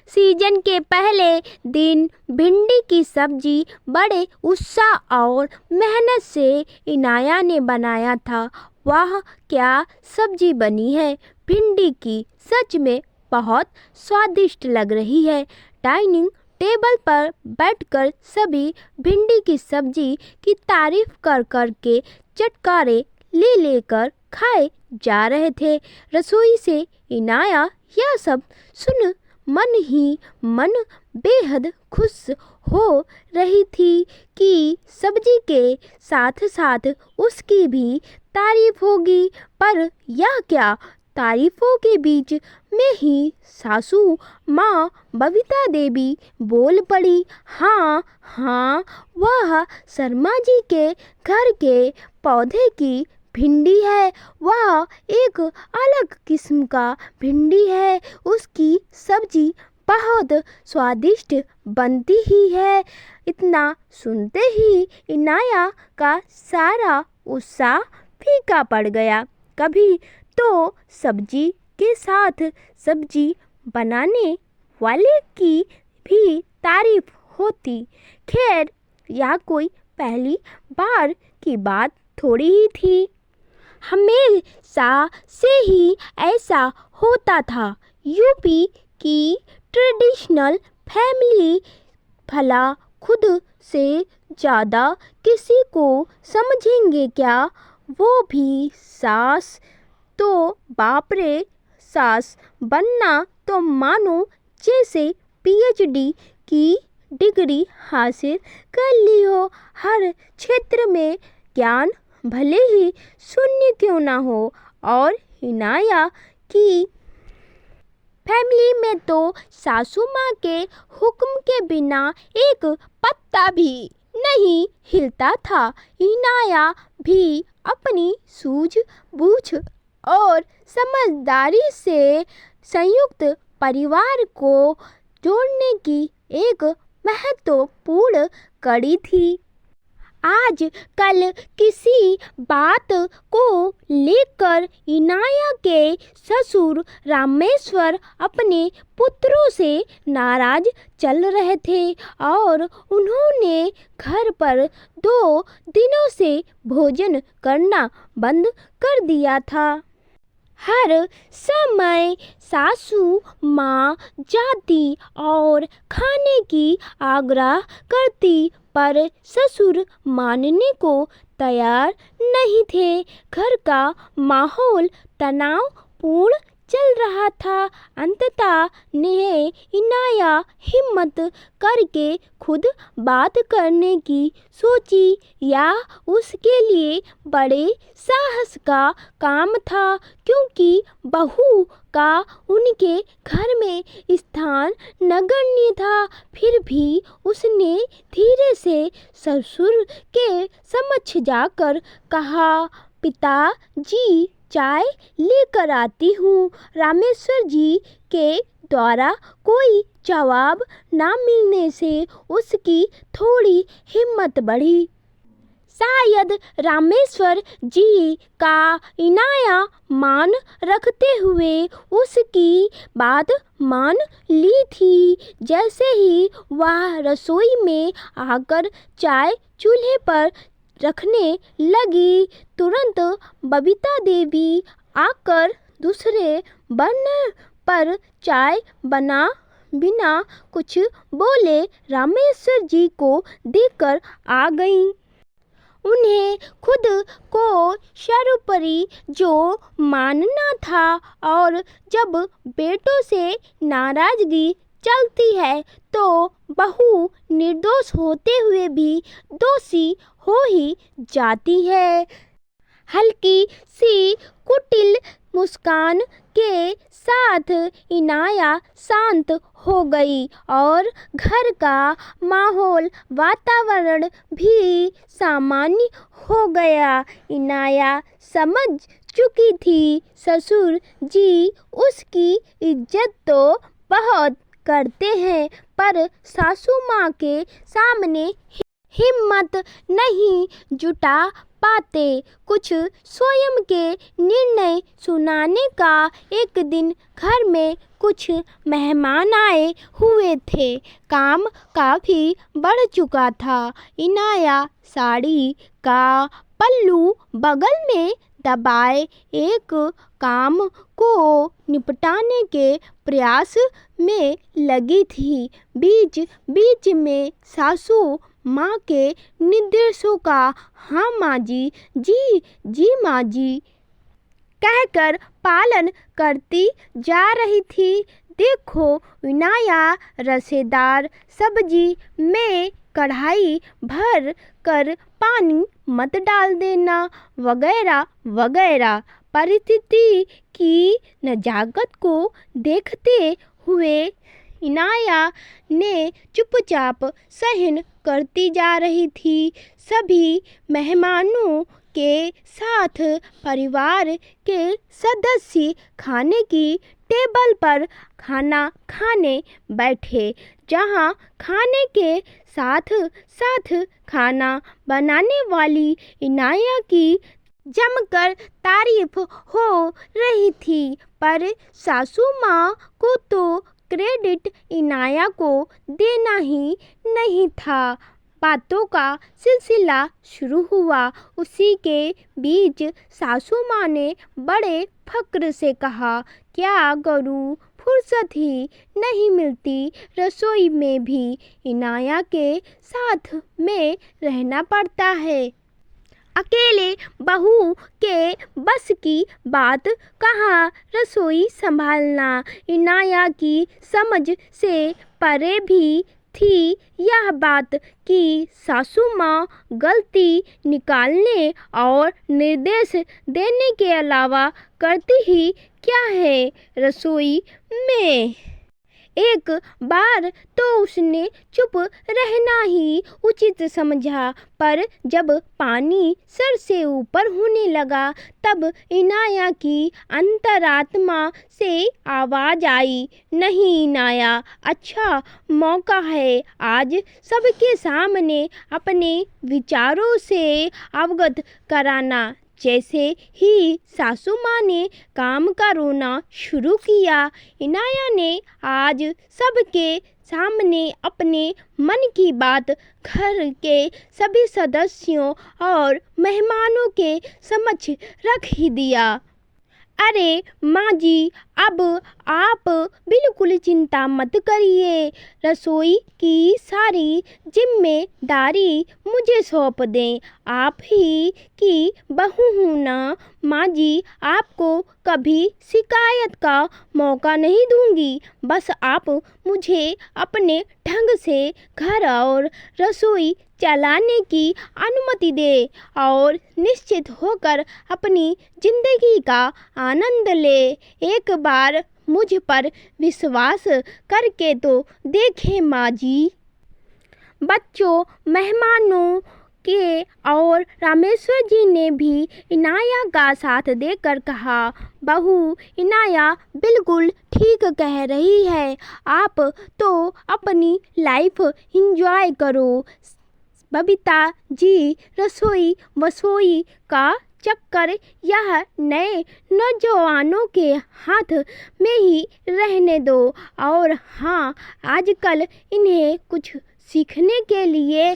Season के पहले दिन भिंडी की सब्जी बड़े उत्साह और मेहनत से इनाया ने बनाया था। वाह क्या सब्जी बनी है! भिंडी की सच में बहुत स्वादिष्ट लग रही है। डाइनिंग टेबल पर बैठकर सभी भिंडी की सब्जी की तारीफ कर कर के चटकारे ले लेकर खाए जा रहे थे। रसोई से इनाया यह सब सुन मन ही मन बेहद खुश हो रही थी कि सब्जी के साथ साथ उसकी भी तारीफ होगी। पर यह क्या, तारीफों के बीच में ही सासू माँ बबीता देवी बोल पड़ी। हाँ हाँ, वह शर्मा जी के घर के पौधे की भिंडी है। वह एक अलग किस्म का भिंडी है। उसकी सब्जी बहुत स्वादिष्ट बनती ही है। इतना सुनते ही इनाया का सारा उत्साह फीका पड़ गया। कभी तो सब्जी के साथ सब्जी बनाने वाले की भी तारीफ होती। खैर, यह कोई पहली बार की बात थोड़ी ही थी। हमेशा से ही ऐसा होता था। यूपी की ट्रेडिशनल फैमिली भला खुद से ज़्यादा किसी को समझेंगे क्या? वो भी सास तो बाप रे, सास बनना तो मानो जैसे पीएचडी की डिग्री हासिल कर ली हो। हर क्षेत्र में ज्ञान भले ही शून्य क्यों ना हो। और इनाया की फैमिली में तो सासू माँ के हुक्म के बिना एक पत्ता भी नहीं हिलता था। इनाया भी अपनी सूझबूझ और समझदारी से संयुक्त परिवार को जोड़ने की एक महत्वपूर्ण कड़ी थी। आज कल किसी बात को लेकर इनाया के ससुर रामेश्वर अपने पुत्रों से नाराज चल रहे थे और उन्होंने घर पर 2 दिनों से भोजन करना बंद कर दिया था। हर समय सासू माँ जाती और खाने की आग्रह करती, पर ससुर मानने को तैयार नहीं थे। घर का माहौल तनावपूर्ण चल रहा था। अंततः ने इनाया हिम्मत करके खुद बात करने की सोची। यह उसके लिए बड़े साहस का काम था, क्योंकि बहू का उनके घर में स्थान नगण्य था। फिर भी उसने धीरे से ससुर के समक्ष जाकर कहा, पिताजी चाय लेकर आती हूँ। रामेश्वर जी के द्वारा कोई जवाब न मिलने से उसकी थोड़ी हिम्मत बढ़ी। शायद रामेश्वर जी का इनाया मान रखते हुए उसकी बात मान ली थी। जैसे ही वह रसोई में आकर चाय चूल्हे पर रखने लगी, तुरंत बबीता देवी आकर दूसरे बर्नर पर चाय बना बिना कुछ बोले रामेश्वर जी को देकर आ गईं। उन्हें खुद को सर्वोपरि जो मानना था, और जब बेटों से नाराजगी चलती है तो बहू निर्दोष होते हुए भी दोषी हो ही जाती है। हल्की सी कुटिल मुस्कान के साथ इनाया शांत हो गई और घर का माहौल वातावरण भी सामान्य हो गया। इनाया समझ चुकी थी ससुर जी उसकी इज्जत तो बहुत करते हैं, पर सासू माँ के सामने हिम्मत नहीं जुटा पाते। कुछ स्वयं के निर्णय सुनाने का। एक दिन घर में कुछ मेहमान आए हुए थे। काम काफ़ी बढ़ चुका था। इनाया साड़ी का पल्लू बगल में दबाए एक काम को निपटाने के प्रयास में लगी थी। बीच बीच में सासू माँ के निर्देशों का हाँ माँ जी, जी माँ जी कहकर पालन करती जा रही थी। देखो इनाया, रसेदार सब्जी में कढ़ाई भर कर पानी मत डाल देना, वगैरह वगैरह। परिस्थिति की नज़ाकत को देखते हुए इनाया ने चुपचाप सहन करती जा रही थी। सभी मेहमानों के साथ परिवार के सदस्य खाने की टेबल पर खाना खाने बैठे, जहां खाने के साथ साथ खाना बनाने वाली इनाया की जमकर तारीफ हो रही थी। पर सासू माँ को तो क्रेडिट इनाया को देना ही नहीं था। बातों का सिलसिला शुरू हुआ। उसी के बीच सासू माँ ने बड़े फक्र से कहा, क्या करूँ, फुर्सत ही नहीं मिलती। रसोई में भी इनाया के साथ में रहना पड़ता है। अकेले बहू के बस की बात कहाँ रसोई संभालना। इनाया की समझ से परे भी थी यह बात कि सासू माँ गलती निकालने और निर्देश देने के अलावा करती ही क्या है रसोई में। एक बार तो उसने चुप रहना ही उचित समझा, पर जब पानी सर से ऊपर होने लगा तब इनाया की अंतरात्मा से आवाज़ आई, नहीं इनाया, अच्छा मौका है आज सबके सामने अपने विचारों से अवगत कराना। जैसे ही सासू माँ ने काम का रोना शुरू किया, इनाया ने आज सबके सामने अपने मन की बात घर के सभी सदस्यों और मेहमानों के समक्ष रख ही दिया। अरे माँ जी, अब आप बिल्कुल चिंता मत करिए। रसोई की सारी जिम्मेदारी मुझे सौंप दें। आप ही की बहू हूँ ना माँ जी, आपको कभी शिकायत का मौका नहीं दूंगी। बस आप मुझे अपने ढंग से घर और रसोई चलाने की अनुमति दे और निश्चित होकर अपनी जिंदगी का आनंद ले। एक बार मुझ पर विश्वास करके तो देखें माँ जी। बच्चों, मेहमानों के और रामेश्वर जी ने भी इनाया का साथ देकर कहा, बहू इनाया बिल्कुल ठीक कह रही है। आप तो अपनी लाइफ एंजॉय करो। बबीता जी, रसोई वसोई का चक्कर यह नए नौजवानों के हाथ में ही रहने दो। और हाँ, आजकल इन्हें कुछ सीखने के लिए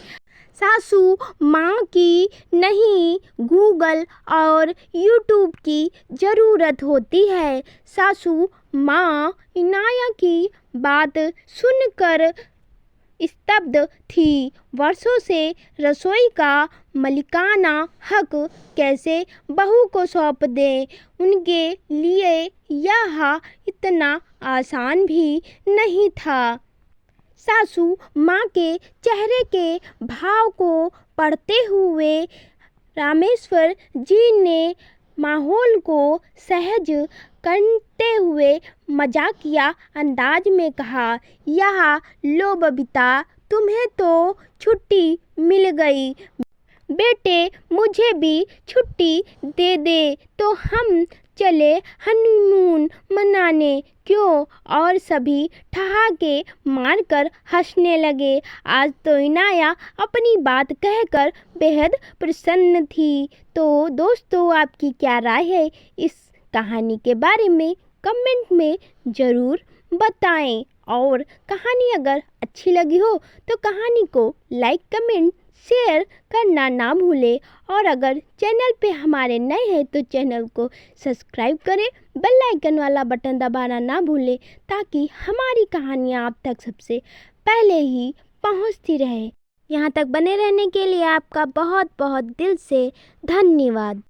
सासू माँ की नहीं, गूगल और यूट्यूब की ज़रूरत होती है। सासू माँ इनाया की बात सुनकर स्तब्ध थी। वर्षों से रसोई का मलिकाना हक कैसे बहू को सौंप दें, उनके लिए यह इतना आसान भी नहीं था। सासू माँ के चेहरे के भाव को पढ़ते हुए रामेश्वर जी ने माहौल को सहज करते हुए मजाकिया अंदाज में कहा, यह लो बबीता, तुम्हें तो छुट्टी मिल गई। बेटे, मुझे भी छुट्टी दे दे तो हम चले हनीमून मनाने। क्यों? और सभी ठहाके मारकर हंसने लगे। आज तो इनाया अपनी बात कहकर बेहद प्रसन्न थी। तो दोस्तों, आपकी क्या राय है इस कहानी के बारे में? कमेंट में ज़रूर बताएं। और कहानी अगर अच्छी लगी हो तो कहानी को लाइक, कमेंट, शेयर करना ना भूलें। और अगर चैनल पे हमारे नए हैं तो चैनल को सब्सक्राइब करें, बेल आइकन वाला बटन दबाना ना भूलें, ताकि हमारी कहानियाँ आप तक सबसे पहले ही पहुंचती रहे। यहाँ तक बने रहने के लिए आपका बहुत बहुत दिल से धन्यवाद।